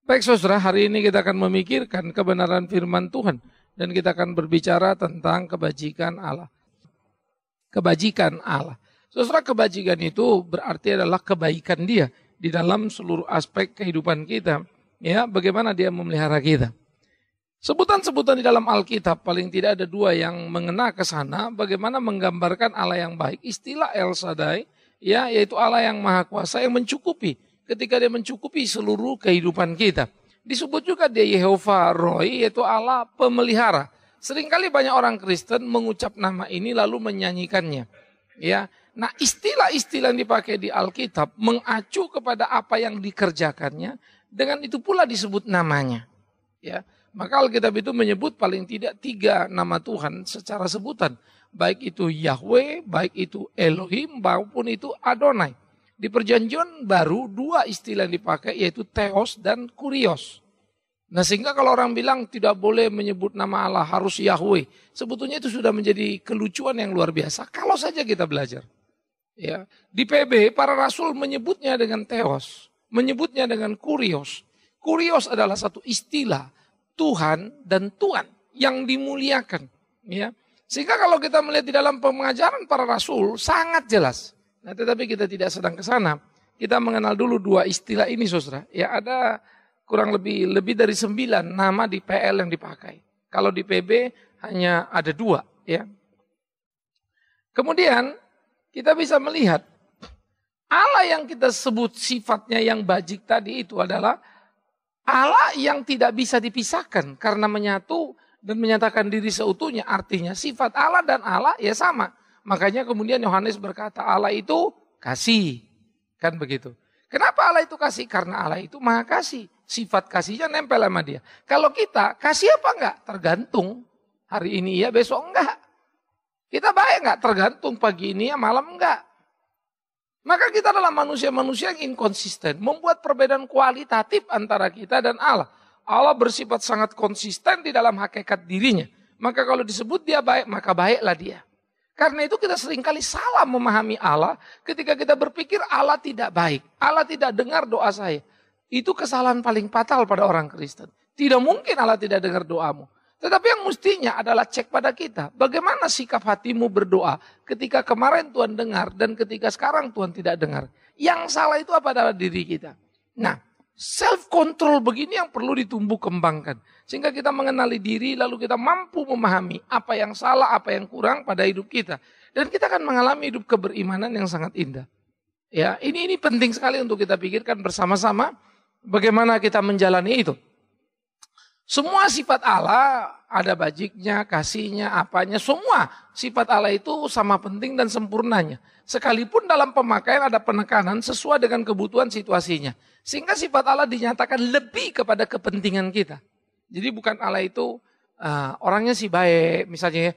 Baik saudara, hari ini kita akan memikirkan kebenaran firman Tuhan. Dan kita akan berbicara tentang kebajikan Allah. Kebajikan Allah. Saudara, kebajikan itu berarti adalah kebaikan Dia di dalam seluruh aspek kehidupan kita. Ya, bagaimana Dia memelihara kita. Sebutan-sebutan di dalam Alkitab paling tidak ada dua yang mengena ke sana. Bagaimana menggambarkan Allah yang baik. Istilah El Shaddai, ya, yaitu Allah yang Maha Kuasa yang mencukupi. Ketika Dia mencukupi seluruh kehidupan kita. Disebut juga Dia Yehovah Roi, yaitu Allah pemelihara. Seringkali banyak orang Kristen mengucap nama ini lalu menyanyikannya. Ya, nah istilah-istilah yang dipakai di Alkitab mengacu kepada apa yang dikerjakannya, dengan itu pula disebut namanya. Ya, maka Alkitab itu menyebut paling tidak 3 nama Tuhan secara sebutan. Baik itu Yahweh, baik itu Elohim, maupun itu Adonai. Di perjanjian baru 2 istilah yang dipakai yaitu Theos dan Kurios. Nah sehingga kalau orang bilang tidak boleh menyebut nama Allah harus Yahweh. Sebetulnya itu sudah menjadi kelucuan yang luar biasa. Kalau saja kita belajar. Ya, di PB para rasul menyebutnya dengan Theos. Menyebutnya dengan Kurios. Kurios adalah satu istilah Tuhan dan Tuan yang dimuliakan. Ya. Sehingga kalau kita melihat di dalam pengajaran para rasul sangat jelas. Nah, tetapi kita tidak sedang ke sana. Kita mengenal dulu 2 istilah ini, saudara. Ya, ada kurang lebih dari 9 nama di PL yang dipakai. Kalau di PB hanya ada 2, ya. Kemudian kita bisa melihat Allah yang kita sebut sifatnya yang bajik tadi itu adalah Allah yang tidak bisa dipisahkan karena menyatu dan menyatakan diri seutuhnya. Artinya sifat Allah dan Allah ya sama. Makanya kemudian Yohanes berkata Allah itu kasih. Kan begitu. Kenapa Allah itu kasih? Karena Allah itu maha kasih. Sifat kasihnya nempel sama dia. Kalau kita kasih apa enggak? Tergantung. Hari ini ya besok enggak. Kita baik enggak? Tergantung pagi ini ya malam enggak. Maka kita adalah manusia-manusia yang inkonsisten. Membuat perbedaan kualitatif antara kita dan Allah. Allah bersifat sangat konsisten di dalam hakikat dirinya. Maka kalau disebut dia baik, maka baiklah dia. Karena itu kita seringkali salah memahami Allah ketika kita berpikir Allah tidak baik. Allah tidak dengar doa saya. Itu kesalahan paling fatal pada orang Kristen. Tidak mungkin Allah tidak dengar doamu. Tetapi yang mestinya adalah cek pada kita. Bagaimana sikap hatimu berdoa ketika kemarin Tuhan dengar dan ketika sekarang Tuhan tidak dengar. Yang salah itu apa adalah diri kita. Nah, self control begini yang perlu ditumbuh kembangkan. Sehingga kita mengenali diri lalu kita mampu memahami apa yang salah, apa yang kurang pada hidup kita. Dan kita akan mengalami hidup keberimanan yang sangat indah. Ya, ini penting sekali untuk kita pikirkan bersama-sama bagaimana kita menjalani itu. Semua sifat Allah ada bajiknya, kasihnya, apanya, semua sifat Allah itu sama penting dan sempurnanya. Sekalipun dalam pemakaian ada penekanan sesuai dengan kebutuhan situasinya. Sehingga sifat Allah dinyatakan lebih kepada kepentingan kita. Jadi bukan Allah itu orangnya sih baik, misalnya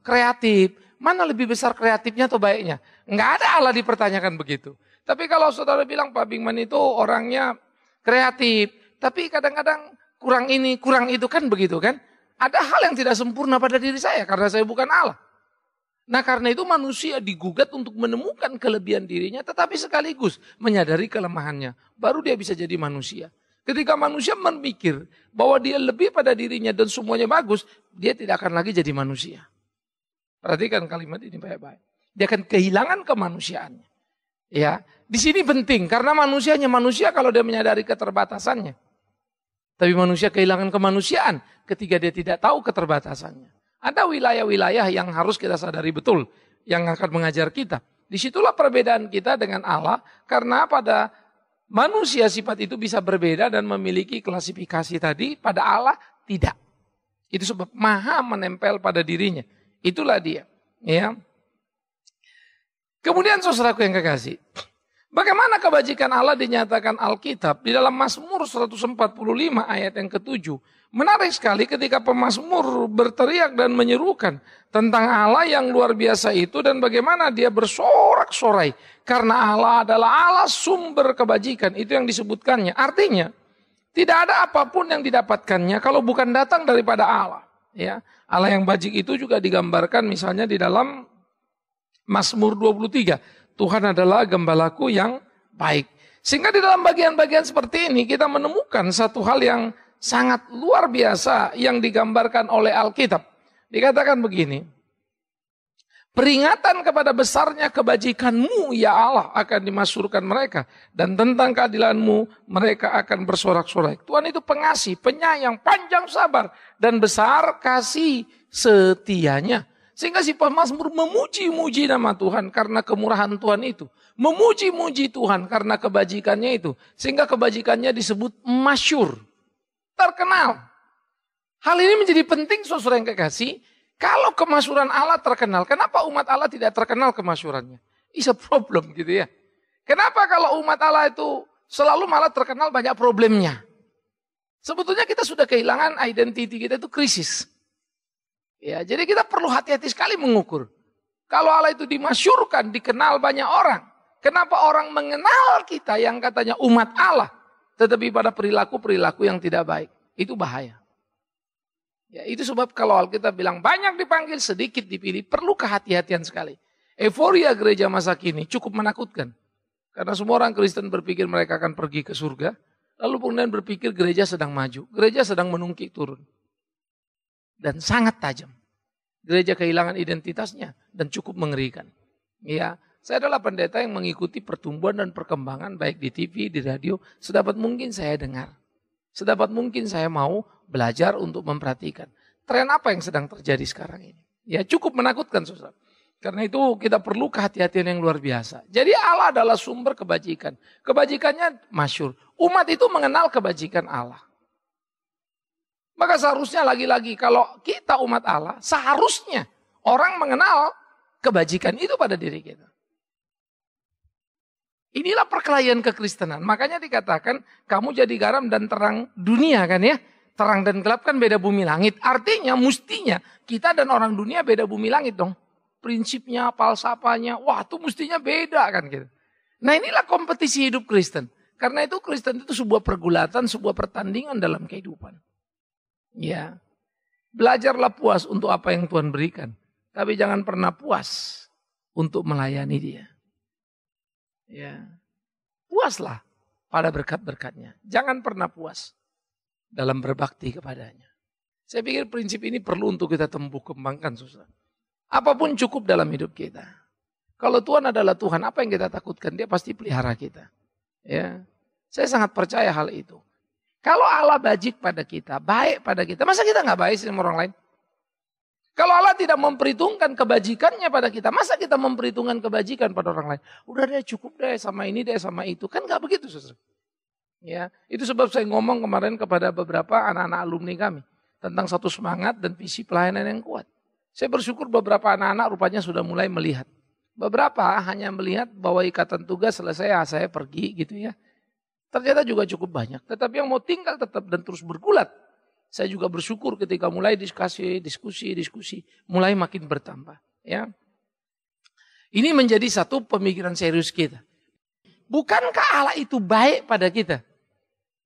kreatif. Mana lebih besar kreatifnya atau baiknya? Enggak ada Allah dipertanyakan begitu. Tapi kalau saudara bilang Pak Bingman itu orangnya kreatif, tapi kadang-kadang kurang ini, kurang itu kan begitu kan? Ada hal yang tidak sempurna pada diri saya karena saya bukan Allah. Nah karena itu manusia digugat untuk menemukan kelebihan dirinya tetapi sekaligus menyadari kelemahannya. Baru dia bisa jadi manusia. Ketika manusia memikir bahwa dia lebih pada dirinya dan semuanya bagus, dia tidak akan lagi jadi manusia. Perhatikan kalimat ini baik-baik. Dia akan kehilangan kemanusiaannya. Ya, di sini penting karena manusianya manusia kalau dia menyadari keterbatasannya. Tapi manusia kehilangan kemanusiaan ketika dia tidak tahu keterbatasannya. Ada wilayah-wilayah yang harus kita sadari betul, yang akan mengajar kita. Disitulah perbedaan kita dengan Allah, karena pada manusia sifat itu bisa berbeda dan memiliki klasifikasi tadi, pada Allah tidak. Itu sebab maha menempel pada dirinya. Itulah dia. Ya. Kemudian saudaraku yang kekasih, bagaimana kebajikan Allah dinyatakan Alkitab di dalam Mazmur 145 ayat yang ke-7. Menarik sekali ketika pemazmur berteriak dan menyerukan tentang Allah yang luar biasa itu dan bagaimana dia bersorak-sorai. Karena Allah adalah Allah sumber kebajikan, itu yang disebutkannya. Artinya, tidak ada apapun yang didapatkannya kalau bukan datang daripada Allah. Ya, Allah yang bajik itu juga digambarkan misalnya di dalam Mazmur 23. Tuhan adalah gembalaku yang baik. Sehingga di dalam bagian-bagian seperti ini kita menemukan satu hal yang sangat luar biasa yang digambarkan oleh Alkitab. Dikatakan begini, peringatan kepada besarnya kebajikanmu ya Allah akan dimasyhurkan mereka. Dan tentang keadilanmu mereka akan bersorak-sorai. Tuhan itu pengasih, penyayang, panjang sabar. Dan besar kasih setianya. Sehingga si pemazmur memuji-muji nama Tuhan karena kemurahan Tuhan itu. Memuji-muji Tuhan karena kebajikannya itu. Sehingga kebajikannya disebut masyhur. Terkenal. Hal ini menjadi penting saudara yang kekasih. Kalau kemasyhuran Allah terkenal, kenapa umat Allah tidak terkenal kemasyhurannya? It's a problem gitu ya. Kenapa kalau umat Allah itu selalu malah terkenal banyak problemnya? Sebetulnya kita sudah kehilangan identiti kita itu krisis. Ya, jadi kita perlu hati-hati sekali mengukur. Kalau Allah itu dimasyhurkan, dikenal banyak orang. Kenapa orang mengenal kita yang katanya umat Allah, tetapi pada perilaku-perilaku yang tidak baik? Itu bahaya. Ya, itu sebab kalau Alkitab bilang banyak dipanggil, sedikit dipilih, perlu kehati-hatian sekali. Euforia gereja masa kini cukup menakutkan. Karena semua orang Kristen berpikir mereka akan pergi ke surga, lalu kemudian berpikir gereja sedang maju, gereja sedang menungkik turun. Dan sangat tajam. Gereja kehilangan identitasnya dan cukup mengerikan. Ya, saya adalah pendeta yang mengikuti pertumbuhan dan perkembangan baik di TV, di radio, sedapat mungkin saya dengar. Sedapat mungkin saya mau belajar untuk memperhatikan tren apa yang sedang terjadi sekarang ini. Ya, cukup menakutkan saudara. Karena itu kita perlu kehati-hatian yang luar biasa. Jadi Allah adalah sumber kebajikan. Kebajikannya masyhur. Umat itu mengenal kebajikan Allah. Maka seharusnya lagi-lagi kalau kita umat Allah, seharusnya orang mengenal kebajikan itu pada diri kita. Inilah perkelahian kekristenan. Makanya dikatakan kamu jadi garam dan terang dunia kan ya. Terang dan gelap kan beda bumi langit. Artinya mestinya kita dan orang dunia beda bumi langit dong. Prinsipnya, falsafahnya, wah itu mestinya beda kan gitu. Nah inilah kompetisi hidup Kristen. Karena itu Kristen itu sebuah pergulatan, sebuah pertandingan dalam kehidupan. Ya, belajarlah puas untuk apa yang Tuhan berikan. Tapi jangan pernah puas untuk melayani Dia. Ya, puaslah pada berkat-berkatnya. Jangan pernah puas dalam berbakti kepadanya. Saya pikir prinsip ini perlu untuk kita tumbuh kembangkan, saudara. Apapun cukup dalam hidup kita. Kalau Tuhan adalah Tuhan, apa yang kita takutkan? Dia pasti pelihara kita. Ya, saya sangat percaya hal itu. Kalau Allah bajik pada kita, baik pada kita, masa kita nggak baik sama orang lain? Kalau Allah tidak memperhitungkan kebajikannya pada kita, masa kita memperhitungkan kebajikan pada orang lain? Udah deh, cukup deh sama ini deh sama itu. Kan nggak begitu, saudara. Ya, itu sebab saya ngomong kemarin kepada beberapa anak-anak alumni kami tentang satu semangat dan visi pelayanan yang kuat. Saya bersyukur beberapa anak-anak rupanya sudah mulai melihat. Beberapa hanya melihat bahwa ikatan tugas selesai, saya pergi gitu ya. Ternyata juga cukup banyak. Tetapi yang mau tinggal tetap dan terus bergulat. Saya juga bersyukur ketika mulai diskusi, mulai makin bertambah. Ya, ini menjadi satu pemikiran serius kita. Bukankah Allah itu baik pada kita?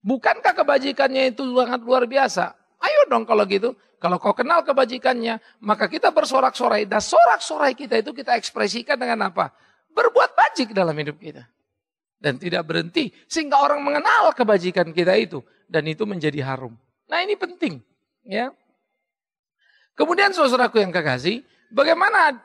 Bukankah kebajikannya itu sangat luar biasa? Ayo dong kalau gitu. Kalau kau kenal kebajikannya, maka kita bersorak-sorai. Dan sorak-sorai kita itu kita ekspresikan dengan apa? Berbuat bajik dalam hidup kita. Dan tidak berhenti. Sehingga orang mengenal kebajikan kita itu. Dan itu menjadi harum. Nah ini penting. Ya. Kemudian saudaraku yang kekasih. Bagaimana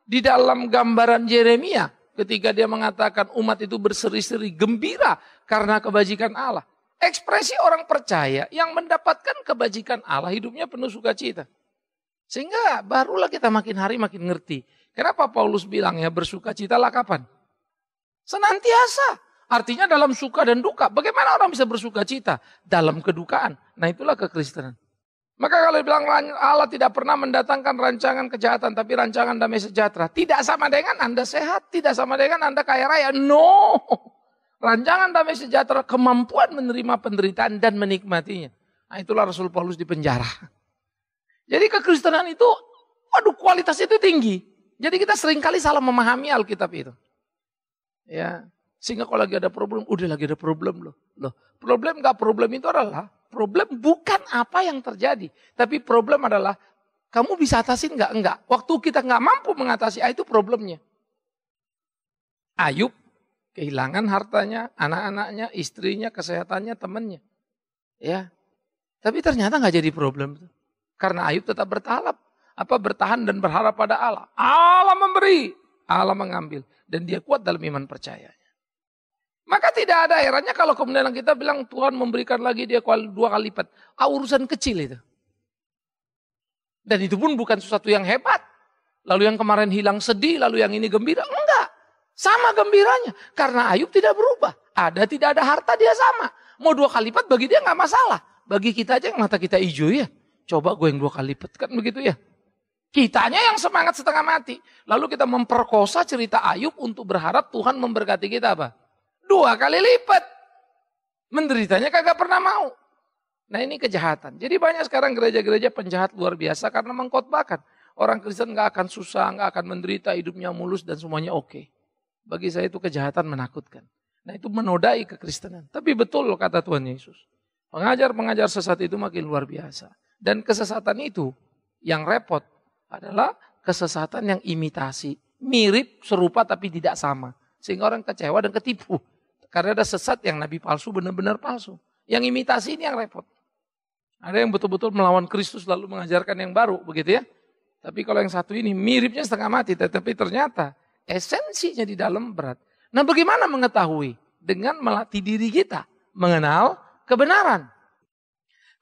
di dalam gambaran Yeremia. Ketika dia mengatakan umat itu berseri-seri gembira. Karena kebajikan Allah. Ekspresi orang percaya yang mendapatkan kebajikan Allah. Hidupnya penuh sukacita. Sehingga barulah kita makin hari makin ngerti. Kenapa Paulus bilang ya bersukacitalah kapan? Senantiasa. Artinya dalam suka dan duka. Bagaimana orang bisa bersukacita? Dalam kedukaan. Nah itulah kekristenan. Maka kalau bilang Allah tidak pernah mendatangkan rancangan kejahatan. Tapi rancangan damai sejahtera. Tidak sama dengan Anda sehat. Tidak sama dengan Anda kaya raya. No. Rancangan damai sejahtera. Kemampuan menerima penderitaan dan menikmatinya. Nah itulah Rasul Paulus di penjara. Jadi kekristenan itu. Waduh kualitas itu tinggi. Jadi kita seringkali salah memahami Alkitab itu. Ya. Sehingga kalau lagi ada problem, udah lagi ada problem loh. Problem itu adalah, problem bukan apa yang terjadi. Tapi problem adalah, kamu bisa atasin nggak? Enggak. Waktu kita nggak mampu mengatasi, itu problemnya. Ayub Kehilangan hartanya, anak-anaknya, istrinya, kesehatannya, temannya. Ya. Tapi ternyata nggak jadi problem. Karena Ayub tetap bertahan dan berharap pada Allah. Allah memberi, Allah mengambil. Dan dia kuat dalam iman percayanya. Maka tidak ada herannya kalau kemudian kita bilang Tuhan memberikan lagi dia 2 kali lipat. Urusan kecil itu. Dan itu pun bukan sesuatu yang hebat. Lalu yang kemarin hilang sedih, lalu yang ini gembira. Enggak. Sama gembiranya. Karena Ayub tidak berubah. Ada tidak ada harta dia sama. Mau 2 kali lipat bagi dia nggak masalah. Bagi kita aja yang mata kita hijau ya. Coba gue yang 2 kali lipat. Kan begitu ya. Kitanya yang semangat setengah mati. Lalu kita memperkosa cerita Ayub untuk berharap Tuhan memberkati kita apa? 2 kali lipat. Menderitanya kagak pernah mau. Nah ini kejahatan. Jadi banyak sekarang gereja-gereja penjahat luar biasa karena mengkhotbahkan. Orang Kristen gak akan susah, gak akan menderita, hidupnya mulus dan semuanya oke. Bagi saya itu kejahatan menakutkan. Nah itu menodai kekristenan. Tapi betul kata Tuhan Yesus. Pengajar-pengajar sesat itu makin luar biasa. Dan kesesatan itu yang repot adalah kesesatan yang imitasi. Mirip, serupa tapi tidak sama. Sehingga orang kecewa dan ketipu. Karena ada sesat yang nabi palsu benar-benar palsu. Yang imitasi ini yang repot. Ada yang betul-betul melawan Kristus lalu mengajarkan yang baru. Begitu ya. Tapi kalau yang satu ini miripnya setengah mati. Tetapi ternyata esensinya di dalam berat. Nah bagaimana mengetahui? Dengan melatih diri kita. Mengenal kebenaran.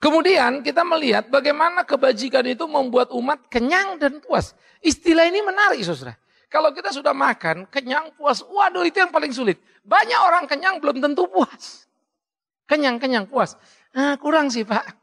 Kemudian kita melihat bagaimana kebajikan itu membuat umat kenyang dan puas. Istilah ini menarik saudara. Kalau kita sudah makan, kenyang, puas. Waduh itu yang paling sulit. Banyak orang kenyang belum tentu puas. Kenyang, puas. Nah, kurang sih Pak.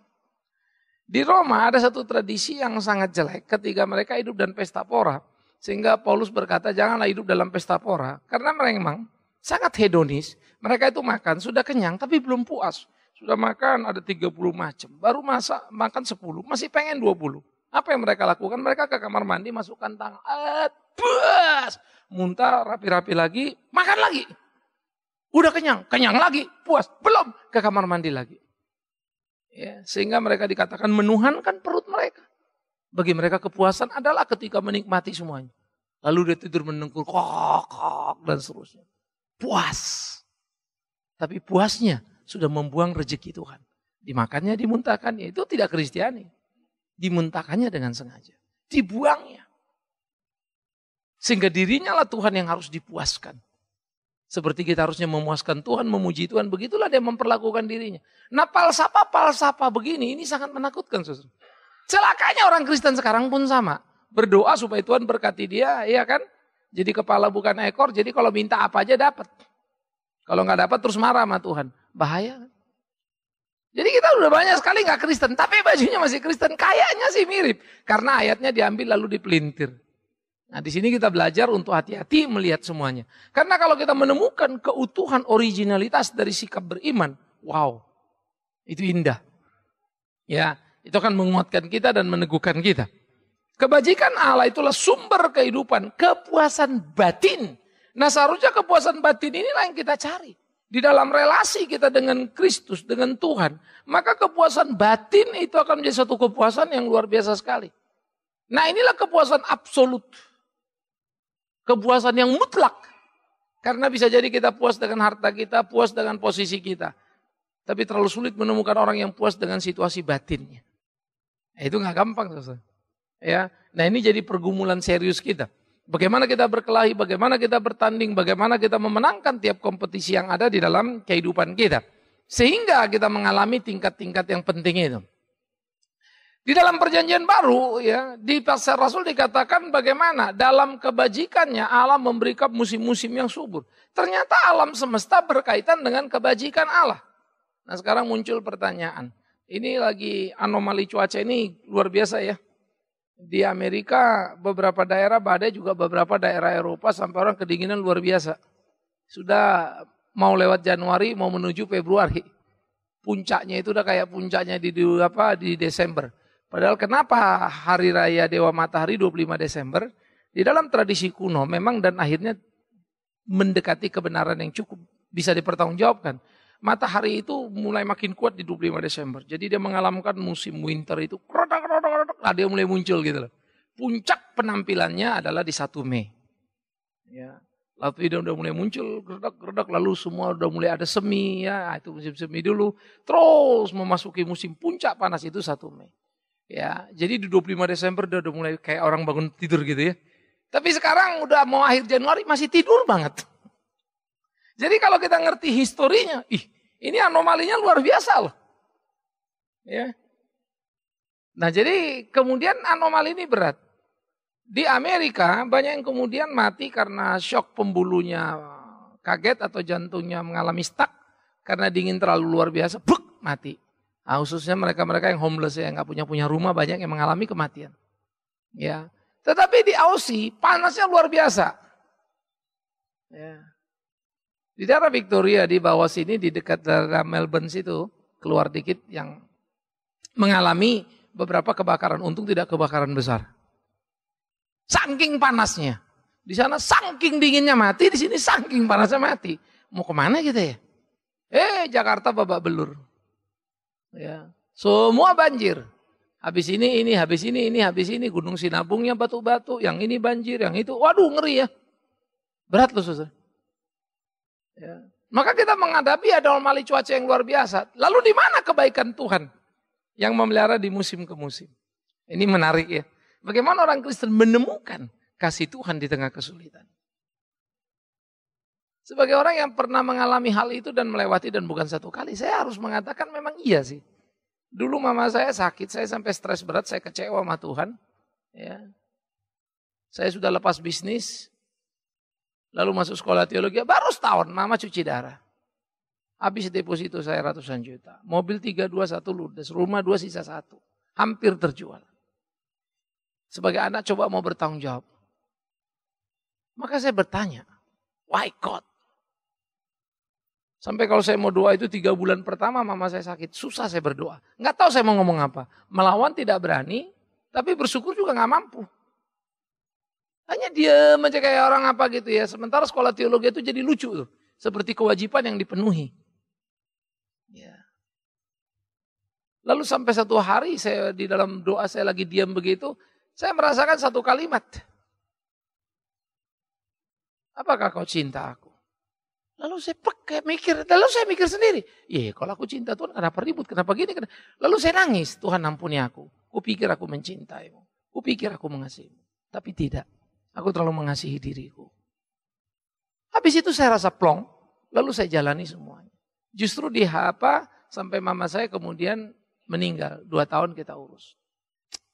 Di Roma ada satu tradisi yang sangat jelek ketika mereka hidup dan pesta pora. Sehingga Paulus berkata janganlah hidup dalam pesta pora. Karena mereka memang sangat hedonis. Mereka itu makan, sudah kenyang tapi belum puas. Sudah makan ada 30 macam. Baru makan 10, masih pengen 20. Apa yang mereka lakukan? Mereka ke kamar mandi, masukkan tangan. Puas. Muntah, rapi-rapi lagi, makan lagi. Udah kenyang lagi, puas. Belum, ke kamar mandi lagi. Ya, sehingga mereka dikatakan menuhankan perut mereka. Bagi mereka kepuasan adalah ketika menikmati semuanya. Lalu dia tidur menengkur, kok, dan seterusnya. Puas. Tapi puasnya sudah membuang rezeki Tuhan. Dimakannya, dimuntahkannya. Itu tidak Kristiani. Dimuntahkannya dengan sengaja. Dibuangnya. Sehingga dirinya lah Tuhan yang harus dipuaskan. Seperti kita harusnya memuaskan Tuhan, memuji Tuhan. Begitulah dia memperlakukan dirinya. Nah palsapa begini, ini sangat menakutkan. Saudara. Celakanya orang Kristen sekarang pun sama. Berdoa supaya Tuhan berkati dia, ya kan? Jadi kepala bukan ekor, jadi kalau minta apa aja dapat. Kalau nggak dapat terus marah sama Tuhan. Bahaya kan? Jadi kita udah banyak sekali nggak Kristen, tapi bajunya masih Kristen. Kayaknya sih mirip. Karena ayatnya diambil lalu dipelintir. Nah di sini kita belajar untuk hati-hati melihat semuanya. Karena kalau kita menemukan keutuhan originalitas dari sikap beriman, wow, itu indah. Ya, itu akan menguatkan kita dan meneguhkan kita. Kebajikan Allah itulah sumber kehidupan, kepuasan batin. Nah seharusnya kepuasan batin inilah yang kita cari. Di dalam relasi kita dengan Kristus, dengan Tuhan. Maka kepuasan batin itu akan menjadi satu kepuasan yang luar biasa sekali. Nah inilah kepuasan absolut. Kepuasan yang mutlak. Karena bisa jadi kita puas dengan harta kita, puas dengan posisi kita. Tapi terlalu sulit menemukan orang yang puas dengan situasi batinnya. Itu gak gampang. Ya. Nah ini jadi pergumulan serius kita. Bagaimana kita berkelahi, bagaimana kita bertanding, bagaimana kita memenangkan tiap kompetisi yang ada di dalam kehidupan kita. Sehingga kita mengalami tingkat-tingkat yang penting itu. Di dalam perjanjian baru, ya, di pasal Rasul dikatakan bagaimana dalam kebajikannya Allah memberikan musim-musim yang subur. Ternyata alam semesta berkaitan dengan kebajikan Allah. Nah sekarang muncul pertanyaan. Ini lagi anomali cuaca ini luar biasa ya. Di Amerika beberapa daerah badai juga beberapa daerah Eropa sampai orang kedinginan luar biasa. Sudah mau lewat Januari mau menuju Februari. Puncaknya itu udah kayak puncaknya di Desember. Padahal kenapa hari raya Dewa Matahari 25 Desember? Di dalam tradisi kuno memang dan akhirnya mendekati kebenaran yang cukup bisa dipertanggungjawabkan. Matahari itu mulai makin kuat di 25 Desember. Jadi dia mengalami musim winter itu. Dia mulai muncul gitu loh. Puncak penampilannya adalah di 1 Mei. Ya. Lalu udah mulai muncul, gerdak-gerdak, lalu semua udah mulai ada semi, ya itu musim semi dulu. Terus memasuki musim puncak panas itu 1 Mei. Ya, jadi di 25 Desember udah mulai kayak orang bangun tidur gitu ya. Tapi sekarang udah mau akhir Januari masih tidur banget. Jadi kalau kita ngerti historinya, ini anomalinya luar biasa loh. Ya. Nah jadi kemudian anomali ini berat. Di Amerika banyak yang kemudian mati karena shock pembulunya kaget atau jantungnya mengalami stuck karena dingin terlalu luar biasa, bluk, mati. Nah, khususnya mereka-mereka yang homeless ya, yang nggak punya rumah, banyak yang mengalami kematian. Ya, tetapi di Aussie panasnya luar biasa. Ya. Di daerah Victoria di bawah sini di dekat daerah Melbourne situ keluar dikit yang mengalami beberapa kebakaran, untung tidak kebakaran besar. Saking panasnya. Di sana saking dinginnya mati, di sini saking panasnya mati. Mau kemana kita ya? Jakarta babak belur. Ya, semua banjir. Habis ini, habis ini, habis ini. Gunung Sinabungnya batu-batu, yang ini banjir, yang itu. Waduh ngeri ya. Berat loh saudara. Ya. Maka kita menghadapi anomali cuaca yang luar biasa. Lalu di mana kebaikan Tuhan yang memelihara di musim ke musim? Ini menarik ya. Bagaimana orang Kristen menemukan kasih Tuhan di tengah kesulitan. Sebagai orang yang pernah mengalami hal itu dan melewati dan bukan 1 kali, saya harus mengatakan memang iya sih. Dulu mama saya sakit, saya sampai stres berat, saya kecewa sama Tuhan. Ya. Saya sudah lepas bisnis, lalu masuk sekolah teologi, baru setahun mama cuci darah. Habis deposito saya ratusan juta. Mobil 321 ludes, rumah 2 sisa 1. Hampir terjual. Sebagai anak coba mau bertanggung jawab. Maka saya bertanya, why God? Sampai kalau saya mau doa itu 3 bulan pertama mama saya sakit, susah saya berdoa. Nggak tahu saya mau ngomong apa. Melawan tidak berani, tapi bersyukur juga nggak mampu. Hanya diam aja kayak orang apa gitu ya. Sementara sekolah teologi itu jadi lucu tuh. Seperti kewajiban yang dipenuhi. Ya. Lalu sampai 1 hari saya di dalam doa saya lagi diam begitu. Saya merasakan 1 kalimat. Apakah kau cinta aku? Lalu saya kayak mikir, sendiri. Iya kalau aku cinta Tuhan kenapa ribut, kenapa gini. Lalu saya nangis, Tuhan ampuni aku. Kupikir aku mencintaimu. Kupikir aku mengasihimu. Tapi tidak, aku terlalu mengasihi diriku. Habis itu saya rasa plong, lalu saya jalani semuanya. Justru di sampai mama saya kemudian meninggal. 2 tahun kita urus.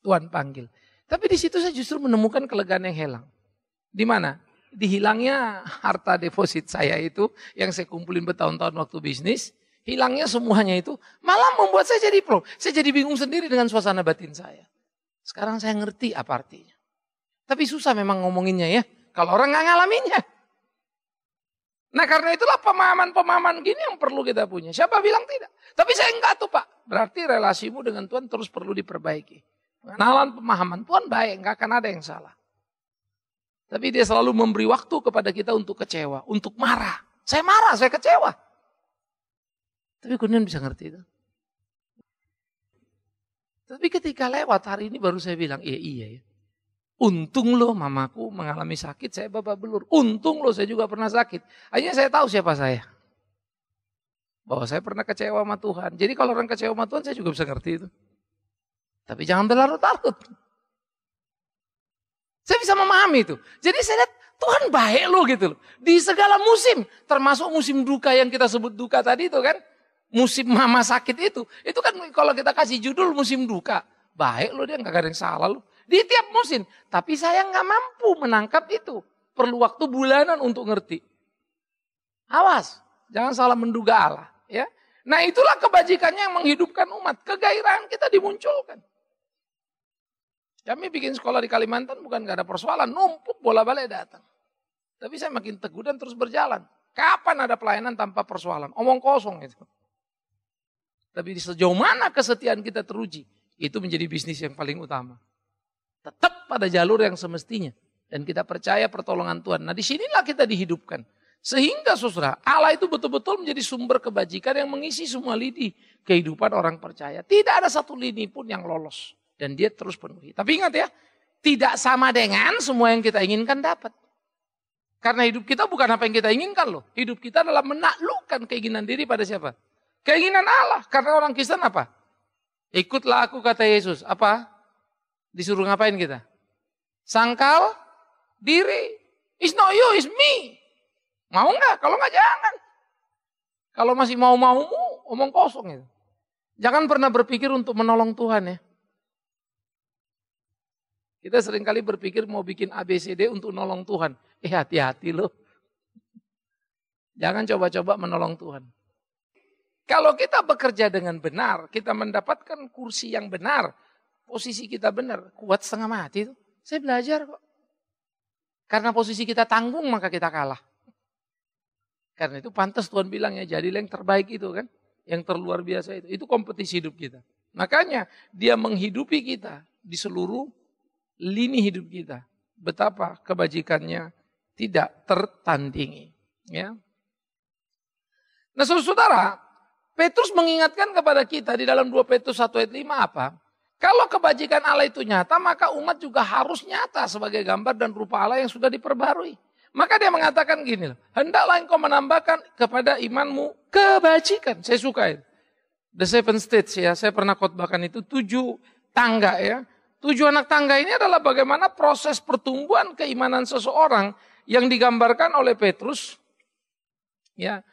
Tuhan panggil. Tapi di situ saya justru menemukan kelegaan yang hilang. Di mana? Dihilangnya harta deposit saya itu yang saya kumpulin bertahun-tahun waktu bisnis. Hilangnya semuanya itu malah membuat saya jadi plong. Saya jadi bingung sendiri dengan suasana batin saya. Sekarang saya ngerti apa artinya. Tapi susah memang ngomonginnya ya. Kalau orang nggak ngalaminnya. Nah karena itulah pemahaman-pemahaman gini yang perlu kita punya. Siapa bilang tidak? Tapi saya enggak tuh Pak. Berarti relasimu dengan Tuhan terus perlu diperbaiki. Pengenalan pemahaman Tuhan baik, enggak akan ada yang salah. Tapi dia selalu memberi waktu kepada kita untuk kecewa, untuk marah. Saya marah, saya kecewa. Tapi kemudian bisa ngerti itu. Tapi ketika lewat hari ini baru saya bilang, iya ya. Untung loh mamaku mengalami sakit, saya babak belur. Untung loh saya juga pernah sakit. Akhirnya saya tahu siapa saya. Bahwa saya pernah kecewa sama Tuhan. Jadi kalau orang kecewa sama Tuhan saya juga bisa ngerti itu. Tapi jangan berlarut-larut. Saya bisa memahami itu. Jadi saya lihat Tuhan baik loh gitu loh. Di segala musim. Termasuk musim duka yang kita sebut duka tadi itu kan. Musim mama sakit itu. Itu kan kalau kita kasih judul musim duka. Baik loh dia gak ada yang salah loh. Di tiap musim. Tapi saya gak mampu menangkap itu. Perlu waktu bulanan untuk ngerti. Awas. Jangan salah menduga Allah. Ya. Nah itulah kebajikannya yang menghidupkan umat. Kegairahan kita dimunculkan. Kami bikin sekolah di Kalimantan bukan gak ada persoalan, numpuk bola balik datang. Tapi saya makin teguh dan terus berjalan. Kapan ada pelayanan tanpa persoalan? Omong kosong itu. Tapi sejauh mana kesetiaan kita teruji, itu menjadi bisnis yang paling utama. Tetap pada jalur yang semestinya. Dan kita percaya pertolongan Tuhan. Nah disinilah kita dihidupkan. Sehingga saudara, Allah itu betul-betul menjadi sumber kebajikan yang mengisi semua lini kehidupan orang percaya. Tidak ada satu lini pun yang lolos. Dan dia terus penuhi. Tapi ingat ya, tidak sama dengan semua yang kita inginkan dapat. Karena hidup kita bukan apa yang kita inginkan loh. Hidup kita adalah menaklukkan keinginan diri pada siapa? Keinginan Allah. Karena orang Kristen apa? Ikutlah aku kata Yesus. Apa? Disuruh ngapain kita? Sangkal diri. It's not you, it's me. Mau nggak? Kalau nggak jangan. Kalau masih mau-maumu, omong kosong itu. Jangan pernah berpikir untuk menolong Tuhan ya. Kita seringkali berpikir mau bikin ABCD untuk menolong Tuhan. Hati-hati loh. Jangan coba-coba menolong Tuhan. Kalau kita bekerja dengan benar, kita mendapatkan kursi yang benar, posisi kita benar, kuat setengah mati itu. Saya belajar kok. Karena posisi kita tanggung maka kita kalah. Karena itu pantas Tuhan bilang ya, jadilah yang terbaik itu kan. Yang terluar biasa itu. Itu kompetisi hidup kita. Makanya dia menghidupi kita di seluruh lini hidup kita. Betapa kebajikannya tidak tertandingi. Ya. Nah saudara, Petrus mengingatkan kepada kita di dalam 2 Petrus 1 ayat 5 apa? Kalau kebajikan Allah itu nyata, maka umat juga harus nyata sebagai gambar dan rupa Allah yang sudah diperbarui. Maka dia mengatakan gini loh, hendaklah engkau menambahkan kepada imanmu kebajikan. Saya suka itu. The Seven Stages ya, saya pernah khotbahkan itu 7 tangga ya. 7 anak tangga ini adalah bagaimana proses pertumbuhan keimanan seseorang yang digambarkan oleh Petrus. Ya,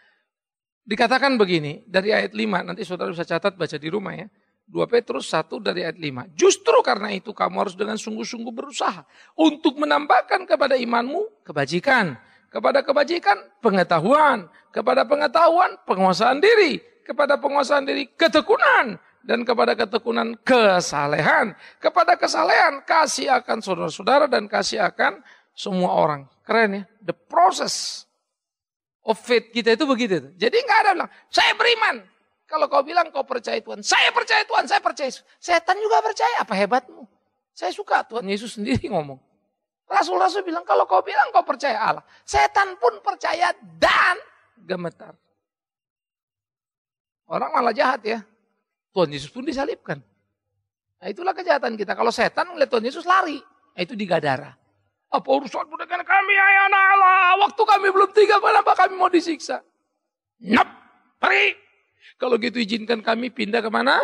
dikatakan begini dari ayat 5, nanti saudara bisa catat baca di rumah ya. 2 Petrus 1 dari ayat 5. Justru karena itu kamu harus dengan sungguh-sungguh berusaha untuk menambahkan kepada imanmu kebajikan. Kepada kebajikan pengetahuan. Kepada pengetahuan penguasaan diri. Kepada penguasaan diri ketekunan. Dan kepada ketekunan kesalehan. Kepada kesalehan kasih akan saudara-saudara dan kasih akan semua orang. Keren ya. The process of faith kita itu begitu. Jadi nggak ada bilang, saya beriman. Kalau kau bilang kau percaya Tuhan, saya percaya Tuhan, saya percaya Yesus. Setan juga percaya, apa hebatmu? Saya suka Tuhan Yesus sendiri ngomong. Rasul-rasul bilang, kalau kau bilang kau percaya Allah, setan pun percaya dan gemetar. Orang malah jahat ya. Tuhan Yesus pun disalibkan. Nah itulah kejahatan kita. Kalau setan melihat Tuhan Yesus lari, nah, itu di Gadara. Apa urusanmu dengan kami, ya anak Allah? Waktu kami belum tiga, kenapa kami mau disiksa? Nop, pergi. Kalau gitu izinkan kami pindah kemana?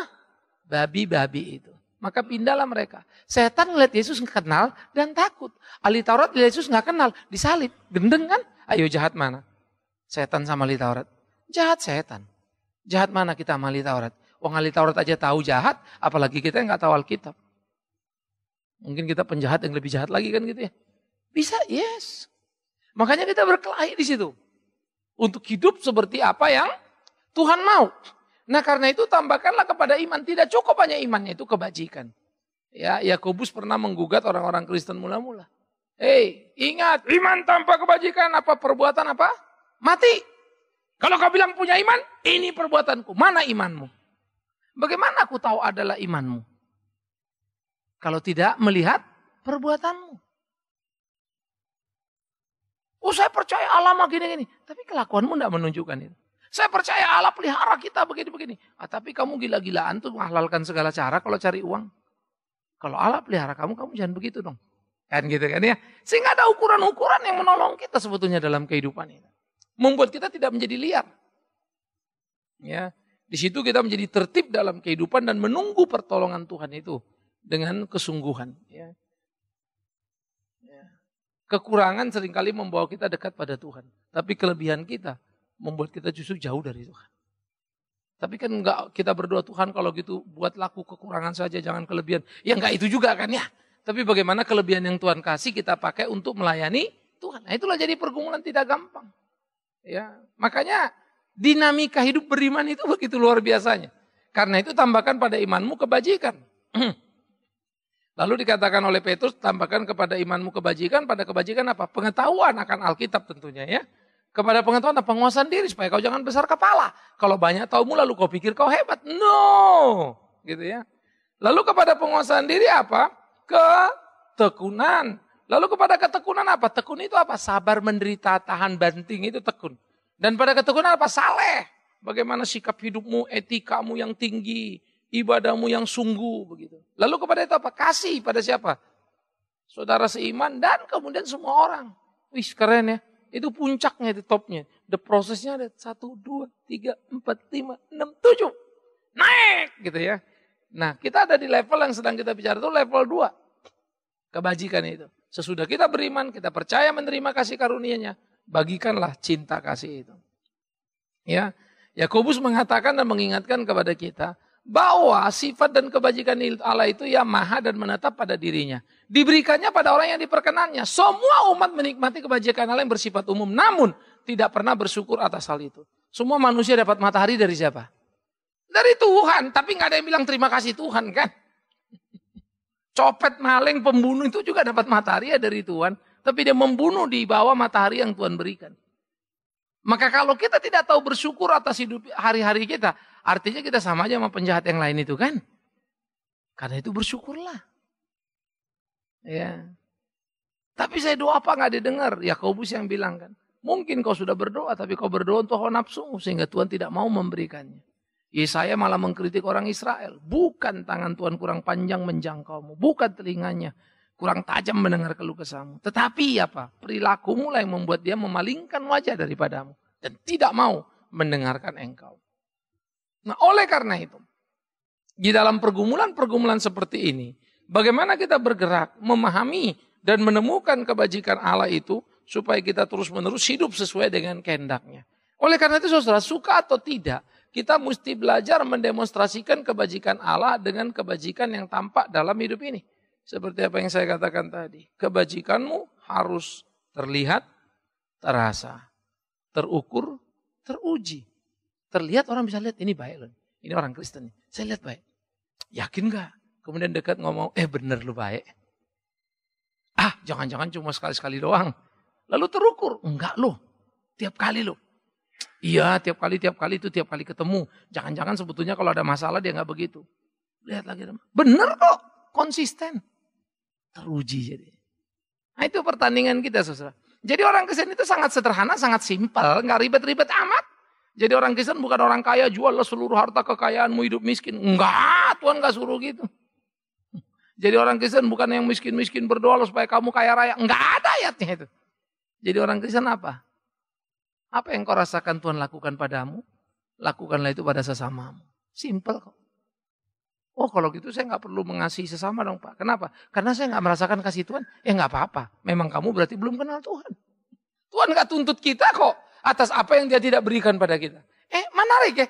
Babi-babi itu. Maka pindahlah mereka. Setan ngeliat Yesus nggak kenal dan takut. Ahli Taurat lihat Yesus nggak kenal, disalib. Gendeng kan? Ayo jahat mana? Setan sama ahli Taurat. Jahat setan. Jahat mana kita sama ahli Taurat? Wong ahli Taurat aja tahu jahat, apalagi kita yang nggak tahu Alkitab. Mungkin kita penjahat yang lebih jahat lagi kan gitu ya. Bisa, yes. Makanya kita berkelahi di situ. Untuk hidup seperti apa yang Tuhan mau. Nah karena itu tambahkanlah kepada iman. Tidak cukup hanya imannya, itu kebajikan. Ya, Yakobus pernah menggugat orang-orang Kristen mula-mula. Hei, ingat, iman tanpa kebajikan apa perbuatan apa? Mati. Kalau kau bilang punya iman, ini perbuatanku. Mana imanmu? Bagaimana aku tahu adalah imanmu? Kalau tidak melihat perbuatanmu. Oh saya percaya Allah mah gini-gini. Tapi kelakuanmu tidak menunjukkan itu. Saya percaya Allah pelihara kita begini-begini. Tapi kamu gila-gilaan tuh menghalalkan segala cara kalau cari uang. Kalau Allah pelihara kamu jangan begitu dong. Kan gitu kan ya. Sehingga ada ukuran-ukuran yang menolong kita sebetulnya dalam kehidupan ini. Membuat kita tidak menjadi liar. Ya, di situ kita menjadi tertib dalam kehidupan dan menunggu pertolongan Tuhan itu dengan kesungguhan. Ya. Kekurangan seringkali membawa kita dekat pada Tuhan. Tapi kelebihan kita membuat kita justru jauh dari Tuhan. Tapi kan enggak kita berdoa Tuhan kalau gitu buat laku kekurangan saja jangan kelebihan. Ya enggak itu juga kan ya. Tapi bagaimana kelebihan yang Tuhan kasih kita pakai untuk melayani Tuhan. Nah itulah jadi pergumulan tidak gampang. Ya, makanya dinamika hidup beriman itu begitu luar biasanya. Karena itu tambahkan pada imanmu kebajikan. Lalu dikatakan oleh Petrus tambahkan kepada imanmu kebajikan, pada kebajikan apa? Pengetahuan akan Alkitab tentunya ya. Kepada pengetahuan dan penguasaan diri supaya kau jangan besar kepala. Kalau banyak taumu lalu kau pikir kau hebat. No. Gitu ya. Lalu kepada penguasaan diri apa? Ketekunan. Lalu kepada ketekunan apa? Tekun itu apa? Sabar menderita, tahan banting itu tekun. Dan pada ketekunan apa? Saleh. Bagaimana sikap hidupmu, etikamu yang tinggi, ibadahmu yang sungguh begitu. Lalu kepada itu apa? Kasih pada siapa? Saudara seiman dan kemudian semua orang. Wih keren ya. Itu puncaknya, itu topnya. The prosesnya ada 1, 2, 3, 4, 5, 6, 7. Naik gitu ya. Nah kita ada di level yang sedang kita bicara itu level 2. Kebajikan itu. Sesudah kita beriman, kita percaya menerima kasih karunia-Nya. Bagikanlah cinta kasih itu. Ya, Yakobus mengatakan dan mengingatkan kepada kita bahwa sifat dan kebajikan Allah itu ya maha dan menetap pada dirinya. Diberikannya pada orang yang diperkenannya. Semua umat menikmati kebajikan Allah yang bersifat umum. Namun tidak pernah bersyukur atas hal itu. Semua manusia dapat matahari dari siapa? Dari Tuhan. Tapi nggak ada yang bilang terima kasih Tuhan kan. Copet, maling, pembunuh itu juga dapat matahari ya dari Tuhan. Tapi dia membunuh di bawah matahari yang Tuhan berikan. Maka kalau kita tidak tahu bersyukur atas hidup hari-hari kita, artinya kita sama aja sama penjahat yang lain itu kan. Karena itu bersyukurlah. Ya. Tapi saya doa apa nggak didengar? Yakobus yang bilang kan. Mungkin kau sudah berdoa, tapi kau berdoa untuk hawa nafsu sehingga Tuhan tidak mau memberikannya. Yesaya malah mengkritik orang Israel. Bukan tangan Tuhan kurang panjang menjangkaumu. Bukan telinganya kurang tajam mendengar keluh kesahmu. Tetapi apa? Perilakumu lah yang membuat dia memalingkan wajah daripadamu. Dan tidak mau mendengarkan engkau. Nah oleh karena itu. Di dalam pergumulan-pergumulan seperti ini. Bagaimana kita bergerak, memahami dan menemukan kebajikan Allah itu. Supaya kita terus-menerus hidup sesuai dengan kehendaknya. Oleh karena itu saudara, suka atau tidak. Kita mesti belajar mendemonstrasikan kebajikan Allah dengan kebajikan yang tampak dalam hidup ini. Seperti apa yang saya katakan tadi. Kebajikanmu harus terlihat, terasa, terukur, teruji. Terlihat orang bisa lihat, ini baik loh. Ini orang Kristen. Saya lihat baik. Yakin gak? Kemudian dekat ngomong, bener lu baik. Jangan-jangan cuma sekali-sekali doang. Lalu terukur. Enggak loh. Tiap kali loh. Iya tiap kali itu tiap kali ketemu. Jangan-jangan sebetulnya kalau ada masalah dia gak begitu. Lihat lagi. Bener kok. Konsisten. Teruji jadi. Nah itu pertandingan kita saudara. Jadi orang Kristen itu sangat sederhana, sangat simpel, nggak ribet-ribet amat. Jadi orang Kristen bukan orang kaya, juallah seluruh harta kekayaanmu hidup miskin. Enggak, Tuhan nggak suruh gitu. Jadi orang Kristen bukan yang miskin-miskin berdoa supaya kamu kaya raya. Enggak ada ayatnya itu. Jadi orang Kristen apa? Apa yang kau rasakan Tuhan lakukan padamu? Lakukanlah itu pada sesamamu. Simpel kok. Oh kalau gitu saya nggak perlu mengasihi sesama dong Pak. Kenapa? Karena saya nggak merasakan kasih Tuhan. Nggak apa-apa. Memang kamu berarti belum kenal Tuhan. Tuhan nggak tuntut kita kok atas apa yang Dia tidak berikan pada kita. Menarik ya.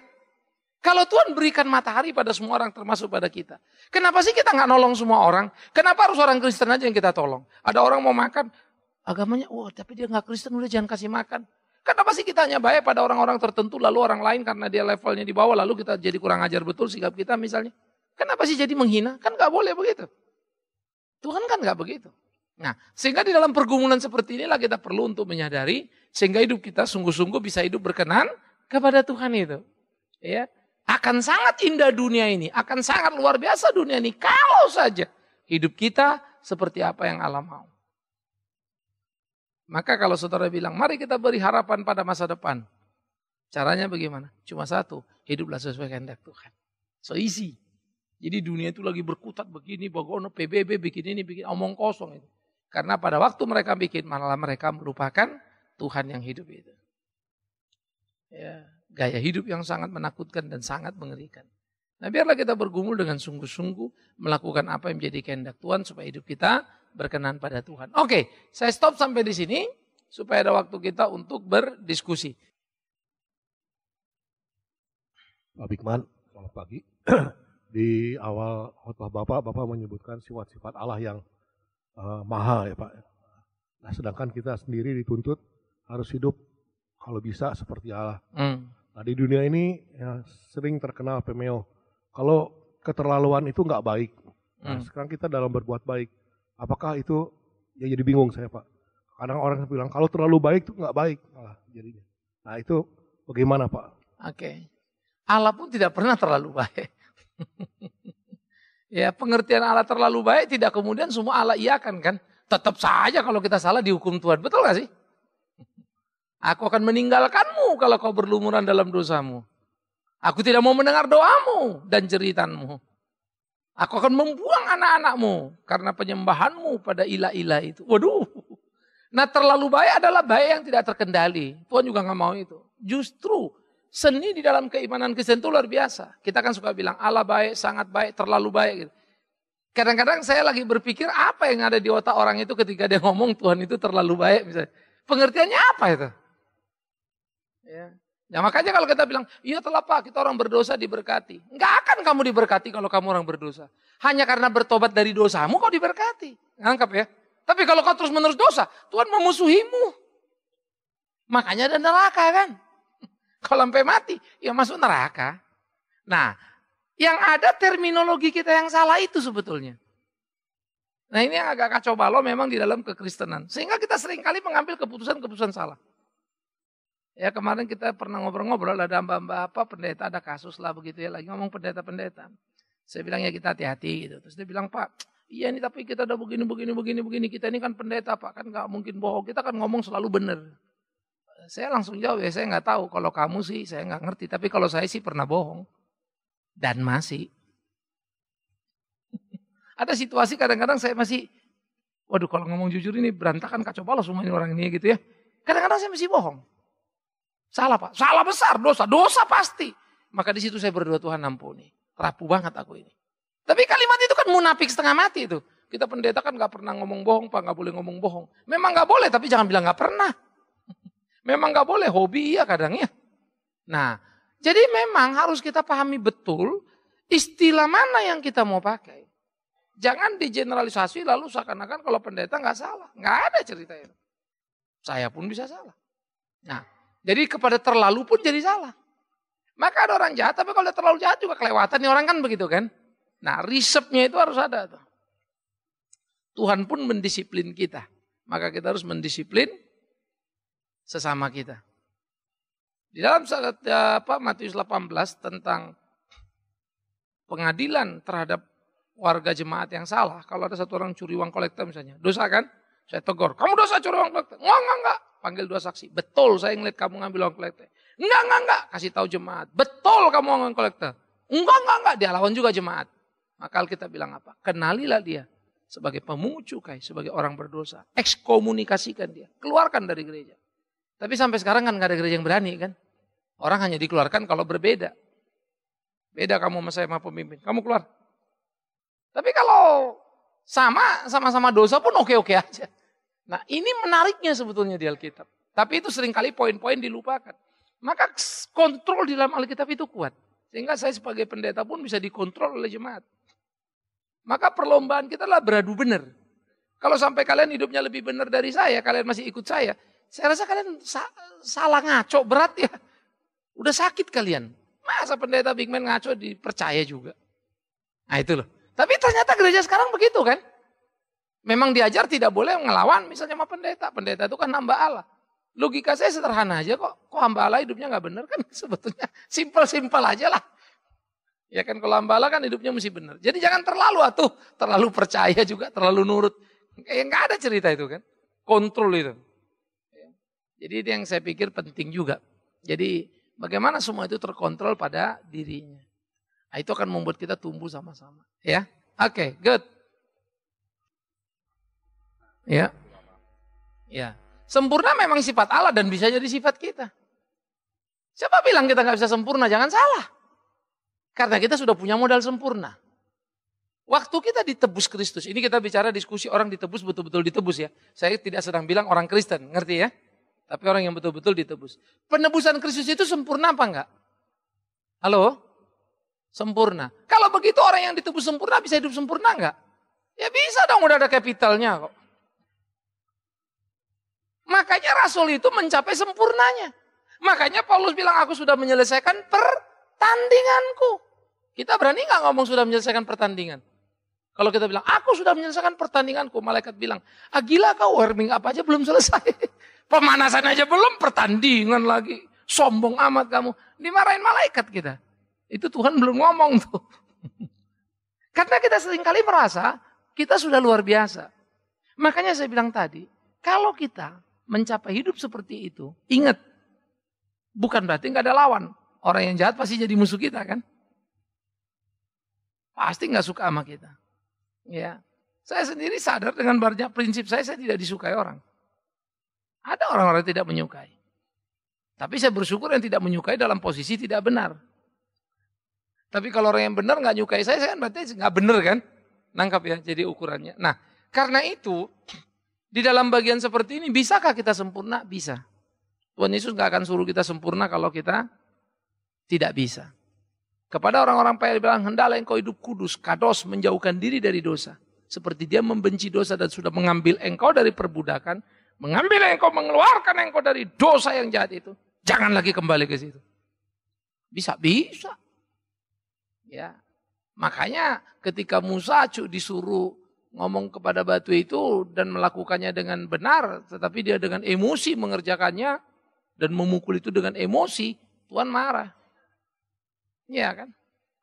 Kalau Tuhan berikan matahari pada semua orang termasuk pada kita. Kenapa sih kita nggak nolong semua orang? Kenapa harus orang Kristen aja yang kita tolong? Ada orang mau makan agamanya, tapi dia nggak Kristen udah jangan kasih makan. Kenapa sih kita hanya baik pada orang-orang tertentu lalu orang lain karena dia levelnya di bawah lalu kita jadi kurang ajar betul sikap kita misalnya. Kenapa sih jadi menghina? Kan gak boleh begitu. Tuhan kan gak begitu. Nah, sehingga di dalam pergumulan seperti inilah kita perlu untuk menyadari sehingga hidup kita sungguh-sungguh bisa hidup berkenan kepada Tuhan itu. Ya, akan sangat indah dunia ini, akan sangat luar biasa dunia ini kalau saja hidup kita seperti apa yang Allah mau. Maka kalau saudara bilang, mari kita beri harapan pada masa depan. Caranya bagaimana? Cuma satu, hiduplah sesuai kehendak Tuhan. So easy. Jadi dunia itu lagi berkutat begini, bagaimana PBB bikin ini, bikin omong kosong itu. Karena pada waktu mereka bikin, malah mereka melupakan Tuhan yang hidup itu. Ya, gaya hidup yang sangat menakutkan dan sangat mengerikan. Nah biarlah kita bergumul dengan sungguh-sungguh melakukan apa yang menjadi kehendak Tuhan supaya hidup kita berkenan pada Tuhan. Oke, saya stop sampai di sini supaya ada waktu kita untuk berdiskusi. Pak Bikman, selamat pagi. Di awal khotbah Bapak menyebutkan sifat-sifat Allah yang maha ya Pak. Nah sedangkan kita sendiri dituntut harus hidup kalau bisa seperti Allah. Nah di dunia ini ya, sering terkenal pemeo. Kalau keterlaluan itu nggak baik. Nah sekarang kita dalam berbuat baik. Apakah itu ya jadi bingung saya Pak. Kadang orang bilang kalau terlalu baik itu nggak baik malah jadinya. Nah itu bagaimana Pak? Oke. Allah pun tidak pernah terlalu baik. Ya pengertian Allah terlalu baik tidak kemudian semua Allah iakan kan. Tetap saja kalau kita salah dihukum Tuhan. Betul gak sih? Aku akan meninggalkanmu kalau kau berlumuran dalam dosamu. Aku tidak mau mendengar doamu dan jeritanmu. Aku akan membuang anak-anakmu karena penyembahanmu pada ilah-ilah itu. Waduh. Nah terlalu baik adalah baik yang tidak terkendali. Tuhan juga nggak mau itu. Justru seni di dalam keimanan Kristen itu luar biasa. Kita kan suka bilang Allah baik, sangat baik, terlalu baik. Gitu. Kadang-kadang saya lagi berpikir apa yang ada di otak orang itu ketika dia ngomong Tuhan itu terlalu baik. Misalnya. Pengertiannya apa itu? Ya makanya kalau kita bilang, iya telah Pak, kita orang berdosa diberkati. Enggak akan kamu diberkati kalau kamu orang berdosa. Hanya karena bertobat dari dosamu kau diberkati. Nangkap ya? Tapi kalau kau terus menerus dosa, Tuhan memusuhimu. Makanya ada neraka kan? Kalau sampai mati, ya masuk neraka. Nah, yang ada terminologi kita yang salah itu sebetulnya. Nah ini yang agak kacau balau memang di dalam kekristenan. Sehingga kita seringkali mengambil keputusan-keputusan salah. Ya kemarin kita pernah ngobrol-ngobrol, ada mbak-mbak apa, pendeta ada kasus lah begitu ya. Lagi ngomong pendeta-pendeta. Saya bilang ya kita hati-hati gitu. Terus dia bilang Pak, iya nih tapi kita udah begini. Kita ini kan pendeta Pak, kan gak mungkin bohong. Kita kan ngomong selalu benar. Saya langsung jawab ya saya gak tahu. Kalau kamu sih saya gak ngerti. Tapi kalau saya sih pernah bohong. Dan masih. Ada situasi kadang-kadang saya masih, waduh kalau ngomong jujur ini berantakan kacau balau semua ini orang ini gitu ya. Kadang-kadang saya masih bohong. Salah Pak, salah besar, dosa pasti. Maka di situ saya berdoa Tuhan ampuni. Rapuh banget aku ini. Tapi kalimat itu kan munafik setengah mati itu. Kita pendeta kan gak pernah ngomong bohong Pak, gak boleh ngomong bohong. Memang gak boleh tapi jangan bilang gak pernah. Memang gak boleh, hobi iya kadang ya. Nah, jadi memang harus kita pahami betul istilah mana yang kita mau pakai. Jangan digeneralisasi lalu seakan-akan kalau pendeta gak salah. Gak ada cerita itu. Saya pun bisa salah. Nah, jadi kepada terlalu pun jadi salah. Maka ada orang jahat, tapi kalau dia terlalu jahat juga kelewatan nih orang kan begitu kan. Nah resepnya itu harus ada. Tuh. Tuhan pun mendisiplin kita. Maka kita harus mendisiplin sesama kita. Di dalam Matius 18 tentang pengadilan terhadap warga jemaat yang salah. Kalau ada satu orang curi uang kolektor misalnya. Dosa kan? Saya tegur. Kamu dosa curi uang kolektor. Enggak. Panggil dua saksi. Betul saya ngeliat kamu ngambil uang kolektor. Enggak. Kasih tahu jemaat. Betul kamu uang kolektor. Enggak. Dia lawan juga jemaat. Maka kita bilang apa? Kenalilah dia sebagai pemungut cukai, sebagai orang berdosa. Ekskomunikasikan dia. Keluarkan dari gereja. Tapi sampai sekarang kan gak ada gereja yang berani kan. Orang hanya dikeluarkan kalau berbeda. Beda kamu sama saya sama pemimpin. Kamu keluar. Tapi kalau sama-sama dosa pun oke-oke aja. Nah ini menariknya sebetulnya di Alkitab. Tapi itu seringkali poin-poin dilupakan. Maka kontrol di dalam Alkitab itu kuat. Sehingga saya sebagai pendeta pun bisa dikontrol oleh jemaat. Maka perlombaan kita adalah beradu benar. Kalau sampai kalian hidupnya lebih benar dari saya, kalian masih ikut saya rasa kalian salah ngaco, berat ya. Udah sakit kalian. Masa pendeta big man ngaco dipercaya juga. Nah itu loh. Tapi ternyata gereja sekarang begitu kan. Memang diajar tidak boleh ngelawan misalnya sama pendeta. Pendeta itu kan hamba Allah. Logika saya sederhana aja kok. Kok hamba Allah hidupnya gak benar kan sebetulnya. Simpel-simpel aja lah. Ya kan kalau hamba Allah kan hidupnya mesti benar. Jadi jangan terlalu percaya juga, terlalu nurut. Gak ada cerita itu kan. Kontrol itu. Jadi itu yang saya pikir penting juga. Jadi bagaimana semua itu terkontrol pada dirinya. Nah, itu akan membuat kita tumbuh sama-sama. Ya, oke, good. Ya, sempurna memang sifat Allah dan bisa jadi sifat kita. Siapa bilang kita nggak bisa sempurna? Jangan salah. Karena kita sudah punya modal sempurna. Waktu kita ditebus Kristus, ini kita bicara diskusi orang ditebus betul-betul ditebus ya. Saya tidak sedang bilang orang Kristen, ngerti ya? Tapi orang yang betul-betul ditebus. Penebusan Kristus itu sempurna apa enggak? Halo? Sempurna. Kalau begitu orang yang ditebus sempurna bisa hidup sempurna enggak? Ya bisa dong, udah ada kapitalnya kok. Makanya Rasul itu mencapai sempurnanya. Makanya Paulus bilang aku sudah menyelesaikan pertandinganku. Kita berani enggak ngomong sudah menyelesaikan pertandingan? Kalau kita bilang aku sudah menyelesaikan pertandinganku, malaikat bilang, gila kau warming up aja belum selesai. Pemanasan aja belum, pertandingan lagi. Sombong amat kamu. Dimarahin malaikat kita. Itu Tuhan belum ngomong tuh. Karena kita seringkali merasa kita sudah luar biasa. Makanya saya bilang tadi, kalau kita mencapai hidup seperti itu, ingat, bukan berarti nggak ada lawan. Orang yang jahat pasti jadi musuh kita kan. Pasti nggak suka sama kita. Ya, saya sendiri sadar dengan banyak prinsip saya tidak disukai orang. Ada orang-orang yang tidak menyukai. Tapi saya bersyukur yang tidak menyukai dalam posisi tidak benar. Tapi kalau orang yang benar nggak nyukai saya kan berarti nggak benar kan? Nangkap ya, jadi ukurannya. Nah, karena itu di dalam bagian seperti ini bisakah kita sempurna? Bisa. Tuhan Yesus nggak akan suruh kita sempurna kalau kita tidak bisa. Kepada orang-orang payah bilang, hendaklah engkau hidup kudus, kados, menjauhkan diri dari dosa. Seperti dia membenci dosa dan sudah mengambil engkau dari perbudakan, mengambil engkau, mengeluarkan engkau dari dosa yang jahat itu. Jangan lagi kembali ke situ. Bisa. Ya. Makanya ketika Musa disuruh ngomong kepada batu itu dan melakukannya dengan benar, tetapi dia dengan emosi mengerjakannya dan memukul itu dengan emosi, Tuhan marah. Iya kan?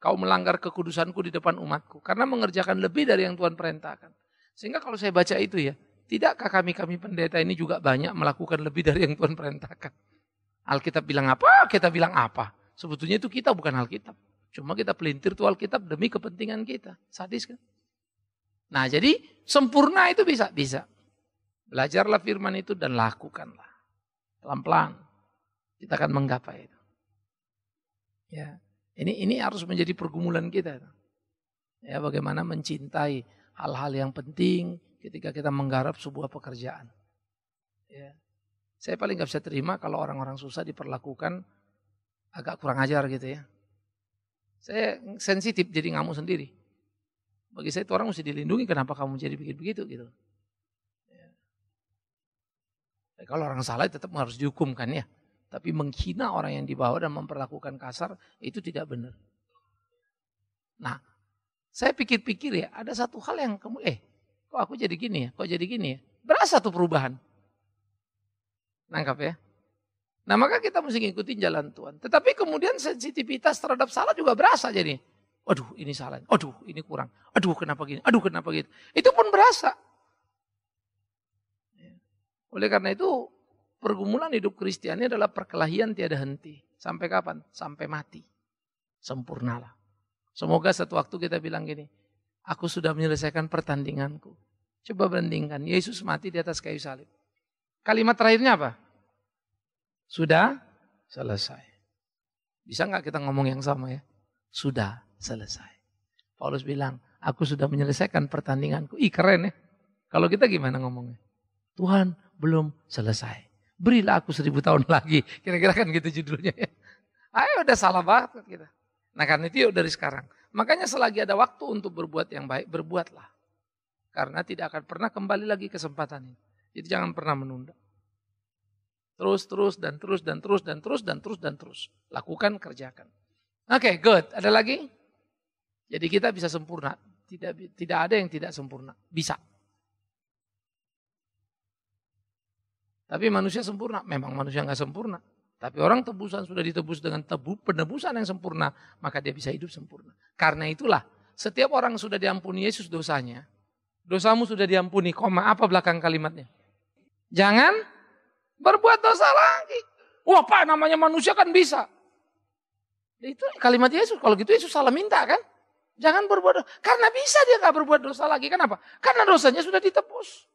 Kau melanggar kekudusanku di depan umatku karena mengerjakan lebih dari yang Tuhan perintahkan. Sehingga kalau saya baca itu ya, tidakkah kami pendeta ini juga banyak melakukan lebih dari yang Tuhan perintahkan? Alkitab bilang apa, kita bilang apa. Sebetulnya itu kita bukan Alkitab. Cuma kita pelintir tuh Alkitab demi kepentingan kita. Sadis kan? Nah jadi sempurna itu bisa. Belajarlah firman itu dan lakukanlah. Pelan-pelan. Kita akan menggapai itu. Ya, ini harus menjadi pergumulan kita. Ya, bagaimana mencintai hal-hal yang penting ketika kita menggarap sebuah pekerjaan. Ya. Saya paling gak bisa terima kalau orang-orang susah diperlakukan agak kurang ajar gitu ya. Saya sensitif jadi ngamuk sendiri. Bagi saya itu orang mesti dilindungi, kenapa kamu jadi begitu gitu. Ya. Kalau orang salah tetap harus dihukumkan ya. Tapi menghina orang yang di bawah dan memperlakukan kasar itu tidak benar. Nah, saya pikir-pikir ya, ada satu hal yang kamu, kok aku jadi gini ya, kok jadi gini ya. Berasa tuh perubahan. Nangkap ya. Nah maka kita mesti ngikutin jalan Tuhan. Tetapi kemudian sensitivitas terhadap salah juga berasa jadi. Aduh ini salah, aduh ini kurang, aduh kenapa gini, aduh kenapa gitu. Itu pun berasa. Oleh karena itu pergumulan hidup Kristiani adalah perkelahian tiada henti. Sampai kapan? Sampai mati. Sempurnalah. Semoga satu waktu kita bilang gini, aku sudah menyelesaikan pertandinganku. Coba bandingkan, Yesus mati di atas kayu salib. Kalimat terakhirnya apa? Sudah selesai. Bisa nggak kita ngomong yang sama ya? Sudah selesai. Paulus bilang, aku sudah menyelesaikan pertandinganku. Ih keren ya. Kalau kita gimana ngomongnya? Tuhan belum selesai. Berilah aku 1000 tahun lagi. Kira-kira kan gitu judulnya ya. Ayo udah salah banget kita. Nah karena itu yuk dari sekarang. Makanya selagi ada waktu untuk berbuat yang baik, berbuatlah. Karena tidak akan pernah kembali lagi kesempatan ini. Jadi jangan pernah menunda. Terus. Lakukan, kerjakan. Oke, good. Ada lagi? Jadi kita bisa sempurna. Tidak ada yang tidak sempurna. Bisa. Tapi manusia sempurna. Memang manusia nggak sempurna. Tapi orang tebusan sudah ditebus dengan penebusan yang sempurna. Maka dia bisa hidup sempurna. Karena itulah, setiap orang sudah diampuni Yesus dosanya. Dosamu sudah diampuni, apa belakang kalimatnya? Jangan berbuat dosa lagi. Wah Pak, namanya manusia kan bisa. Itu kalimat Yesus. Kalau gitu Yesus salah minta kan? Jangan berbuat dosa. Karena bisa dia gak berbuat dosa lagi. Kenapa? Karena dosanya sudah ditebus.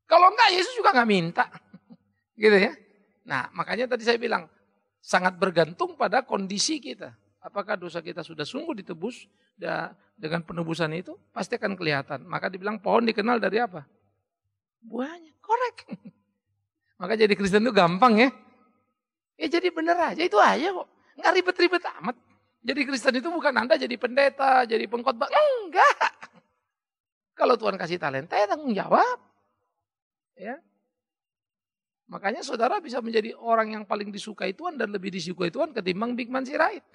Kalau enggak Yesus juga gak minta. Gitu ya. Nah makanya tadi saya bilang. Sangat bergantung pada kondisi kita. Apakah dosa kita sudah sungguh ditebus. Dengan penebusan itu pasti akan kelihatan. Maka dibilang pohon dikenal dari apa? Buahnya. Korek. Maka jadi Kristen itu gampang ya. Ya jadi bener aja. Itu aja kok. Nggak ribet-ribet amat. Jadi Kristen itu bukan Anda jadi pendeta, jadi pengkhotbah. Enggak. Kalau Tuhan kasih talenta ya tanggung jawab. Ya. Makanya saudara bisa menjadi orang yang paling disukai Tuhan dan lebih disukai Tuhan ketimbang Bigman Sirait.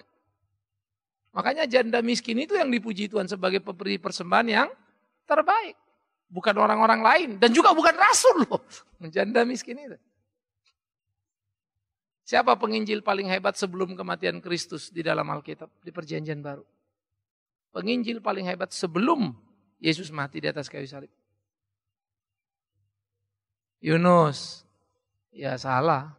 Makanya janda miskin itu yang dipuji Tuhan sebagai pemberi persembahan yang terbaik. Bukan orang-orang lain. Dan juga bukan rasul loh. Janda miskin itu. Siapa penginjil paling hebat sebelum kematian Kristus di dalam Alkitab? Di perjanjian baru. Penginjil paling hebat sebelum Yesus mati di atas kayu salib. Yunus. Ya salah.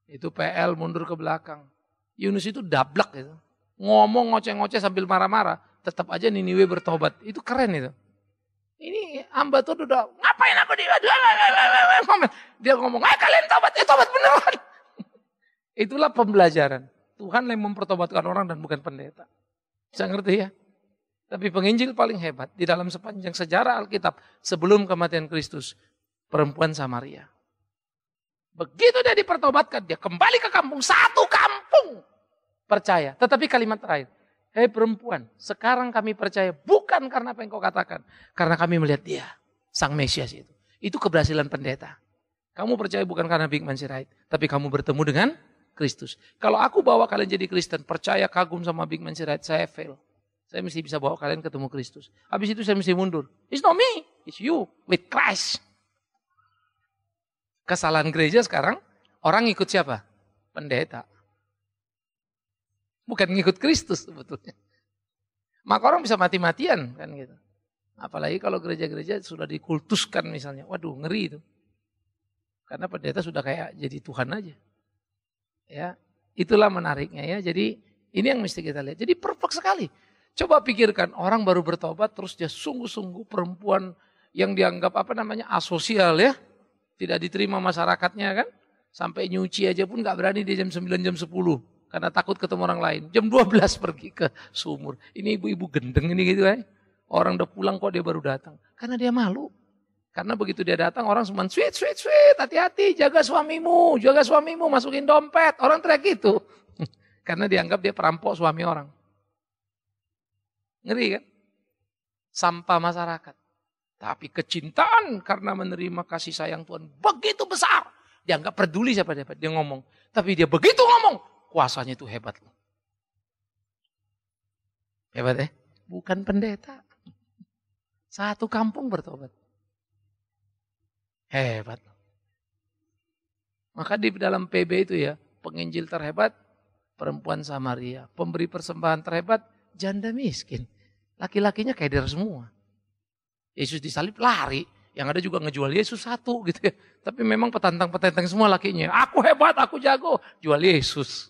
Itu PL mundur ke belakang. Yunus itu dablek itu. Ngomong ngoceh-ngoceh sambil marah-marah. Tetap aja Niniwe bertobat. Itu keren itu. Ini ini hamba Tuhan udah, ngapain aku di dia ngomong, kalian tobat, tobat beneran. Itulah pembelajaran. Tuhan yang mempertobatkan orang dan bukan pendeta. Bisa ngerti ya? Tapi penginjil paling hebat di dalam sepanjang sejarah Alkitab sebelum kematian Kristus, perempuan Samaria. Begitu dia dipertobatkan, dia kembali ke kampung, satu kampung percaya. Tetapi kalimat terakhir, hei perempuan, sekarang kami percaya bukan karena apa yang kau katakan, karena kami melihat dia, Sang Mesias itu. Itu keberhasilan pendeta. Kamu percaya bukan karena Bikman Sirait, tapi kamu bertemu dengan Kristus. Kalau aku bawa kalian jadi Kristen, percaya kagum sama Bikman Sirait, saya fail. Saya mesti bisa bawa kalian ketemu Kristus. Habis itu saya mesti mundur. It's not me, it's you with Christ. Kesalahan gereja sekarang, orang ikut siapa? Pendeta. Bukan ngikut Kristus sebetulnya. Maka orang bisa mati-matian kan gitu. Apalagi kalau gereja-gereja sudah dikultuskan misalnya. Waduh, ngeri itu. Karena pendeta sudah kayak jadi Tuhan aja. Ya, itulah menariknya ya. Jadi ini yang mesti kita lihat. Jadi perfect sekali. Coba pikirkan, orang baru bertobat terus dia sungguh-sungguh perempuan yang dianggap asosial ya. Tidak diterima masyarakatnya kan. Sampai nyuci aja pun gak berani di jam 9, jam 10. Karena takut ketemu orang lain. Jam 12 pergi ke sumur. Ini ibu-ibu gendeng ini gitu kan. Orang udah pulang kok dia baru datang. Karena dia malu. Karena begitu dia datang orang semua sweet, hati-hati, jaga suamimu, masukin dompet. Orang teriak gitu. Karena dianggap dia perampok suami orang. Ngeri kan? Sampah masyarakat. Tapi kecintaan karena menerima kasih sayang Tuhan begitu besar. Dia nggak peduli siapa dia ngomong. Tapi dia begitu ngomong, kuasanya itu hebat. Hebat ya? Bukan pendeta. Satu kampung bertobat. Hebat. Maka di dalam PB itu ya, penginjil terhebat, perempuan Samaria. Pemberi persembahan terhebat, janda miskin. Laki-lakinya keder semua. Yesus disalib lari. Yang ada juga ngejual Yesus satu gitu ya. Tapi memang petantang-petantang semua lakinya. Aku hebat, aku jago. Jual Yesus.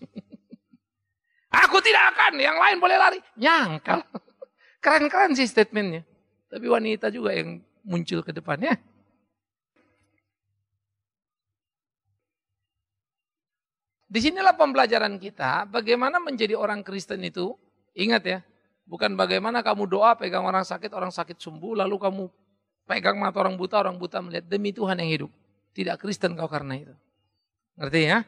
Aku tidak akan, yang lain boleh lari. Nyangkal. Keren-keren sih statementnya. Tapi wanita juga yang muncul ke depannya. Disinilah pembelajaran kita. Bagaimana menjadi orang Kristen itu. Ingat ya. Bukan bagaimana kamu doa pegang orang sakit sembuh, lalu kamu pegang mata orang buta melihat demi Tuhan yang hidup. Tidak Kristen kau karena itu. Ngerti ya?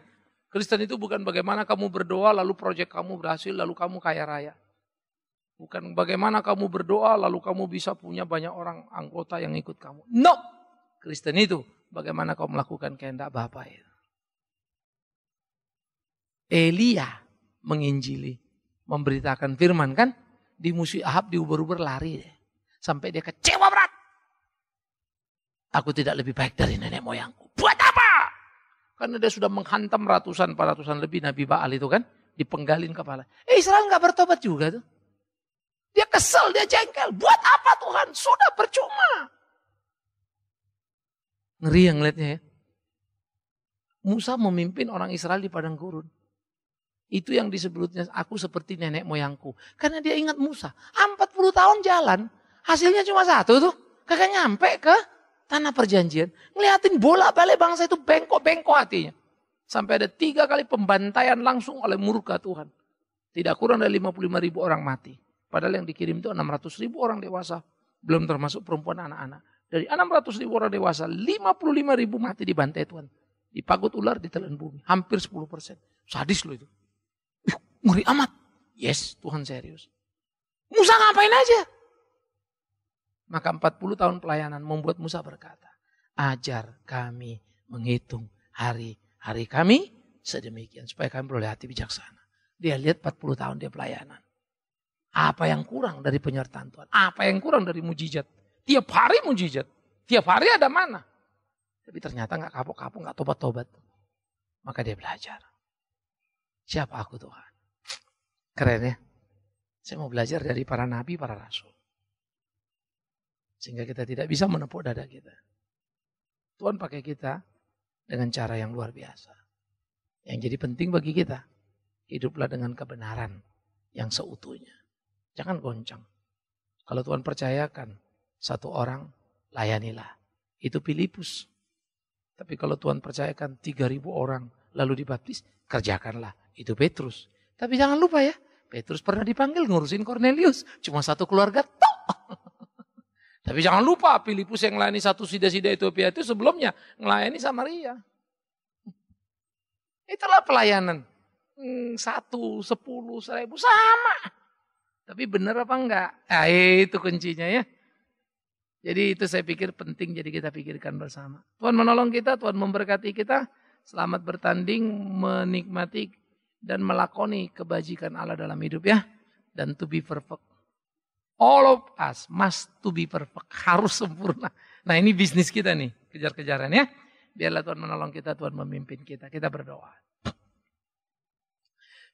Kristen itu bukan bagaimana kamu berdoa lalu proyek kamu berhasil, lalu kamu kaya raya. Bukan bagaimana kamu berdoa lalu kamu bisa punya banyak orang anggota yang ikut kamu. No! Kristen itu bagaimana kau melakukan kehendak Bapa itu. Elia menginjili, memberitakan firman kan? Di musuh Ahab diuber-uber lari deh. Sampai dia kecewa berat. Aku tidak lebih baik dari nenek moyangku. Buat apa? Karena dia sudah menghantam ratusan lebih Nabi Baal itu kan. Dipenggalin kepala. Israel gak bertobat juga tuh. Dia kesel, dia jengkel. Buat apa Tuhan? Sudah percuma. Ngeri yang ngeliatnya ya. Musa memimpin orang Israel di padang gurun. Itu yang disebutnya aku seperti nenek moyangku. Karena dia ingat Musa. 40 tahun jalan. Hasilnya cuma satu tuh. Kagak nyampe ke tanah perjanjian. Ngeliatin bola balik bangsa itu bengkok-bengkok hatinya. Sampai ada 3 kali pembantaian langsung oleh murka Tuhan. Tidak kurang dari 55.000 orang mati. Padahal yang dikirim itu 600.000 orang dewasa. Belum termasuk perempuan anak-anak. Dari 600.000 orang dewasa, 55.000 mati dibantai Tuhan. Dipagut ular, ditelan bumi. Hampir 10%. Sadis loh itu. Ngeri amat. Yes, Tuhan serius. Musa ngapain aja? Maka 40 tahun pelayanan membuat Musa berkata, ajar kami menghitung hari-hari kami sedemikian. Supaya kami beroleh hati bijaksana. Dia lihat 40 tahun dia pelayanan. Apa yang kurang dari penyertaan Tuhan? Apa yang kurang dari mujizat? Tiap hari mujizat. Tiap hari ada mana? Tapi ternyata gak kapok-kapok, gak tobat-tobat. Maka dia belajar. Siapa aku Tuhan? Keren ya. Saya mau belajar dari para nabi, para rasul. Sehingga kita tidak bisa menepuk dada kita. Tuhan pakai kita dengan cara yang luar biasa. Yang jadi penting bagi kita. Hiduplah dengan kebenaran yang seutuhnya. Jangan goncang. Kalau Tuhan percayakan satu orang layanilah. Itu Filipus. Tapi kalau Tuhan percayakan 3.000 orang lalu dibaptis, kerjakanlah. Itu Petrus. Tapi jangan lupa ya, Petrus pernah dipanggil ngurusin Cornelius. Cuma satu keluarga tok. Tapi jangan lupa Filipus yang melayani satu sida-sida Ethiopia itu sebelumnya melayani Samaria. Itulah pelayanan. 1, 10, 1.000 sama. Tapi benar apa enggak? Nah, itu kuncinya ya. Jadi itu saya pikir penting, jadi kita pikirkan bersama. Tuhan menolong kita, Tuhan memberkati kita. Selamat bertanding, menikmati dan melakoni kebajikan Allah dalam hidup ya. Dan to be perfect. All of us must to be perfect. Harus sempurna. Nah ini bisnis kita nih, kejar-kejaran ya. Biarlah Tuhan menolong kita, Tuhan memimpin kita. Kita berdoa.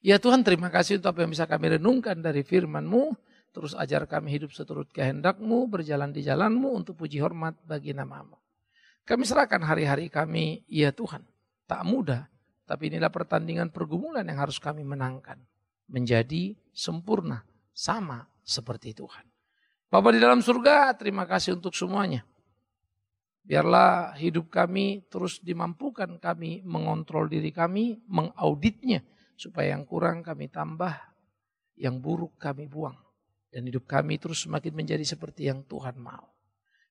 Ya Tuhan, terima kasih untuk apa yang bisa kami renungkan dari firman-Mu. Terus ajar kami hidup seturut kehendak-Mu, berjalan di jalan-Mu untuk puji hormat bagi nama-Mu. Kami serahkan hari-hari kami, ya Tuhan. Tak mudah, tapi inilah pertandingan pergumulan yang harus kami menangkan. Menjadi sempurna, sama seperti Tuhan. Bapa di dalam surga, terima kasih untuk semuanya. Biarlah hidup kami terus dimampukan kami mengontrol diri kami, mengauditnya. Supaya yang kurang kami tambah, yang buruk kami buang. Dan hidup kami terus semakin menjadi seperti yang Tuhan mau.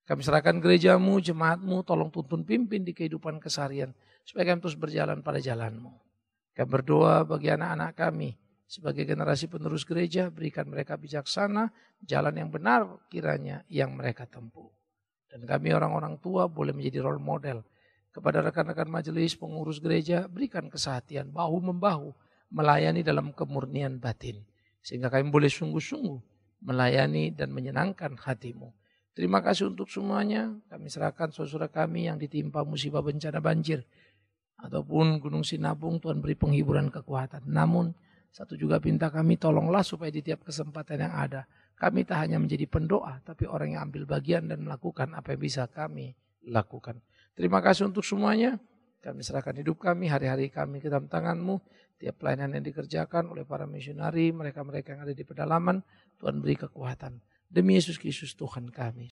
Kami serahkan gereja-Mu, jemaat-Mu, tolong tuntun pimpin di kehidupan keseharian. Supaya kami terus berjalan pada jalan-Mu. Kami berdoa bagi anak-anak kami. Sebagai generasi penerus gereja, berikan mereka bijaksana, jalan yang benar kiranya yang mereka tempuh. Dan kami orang-orang tua boleh menjadi role model. Kepada rekan-rekan majelis, pengurus gereja, berikan kesehatian bahu-membahu, melayani dalam kemurnian batin. Sehingga kami boleh sungguh-sungguh melayani dan menyenangkan hati-Mu. Terima kasih untuk semuanya. Kami serahkan saudara kami yang ditimpa musibah bencana banjir. Ataupun Gunung Sinabung, Tuhan beri penghiburan kekuatan. Namun, satu juga pinta kami, tolonglah supaya di tiap kesempatan yang ada. Kami tak hanya menjadi pendoa, tapi orang yang ambil bagian dan melakukan apa yang bisa kami lakukan. Terima kasih untuk semuanya. Kami serahkan hidup kami, hari-hari kami ke dalam tangan-Mu. Tiap pelayanan yang dikerjakan oleh para misionari, mereka-mereka yang ada di pedalaman, Tuhan beri kekuatan. Demi Yesus Kristus Tuhan kami.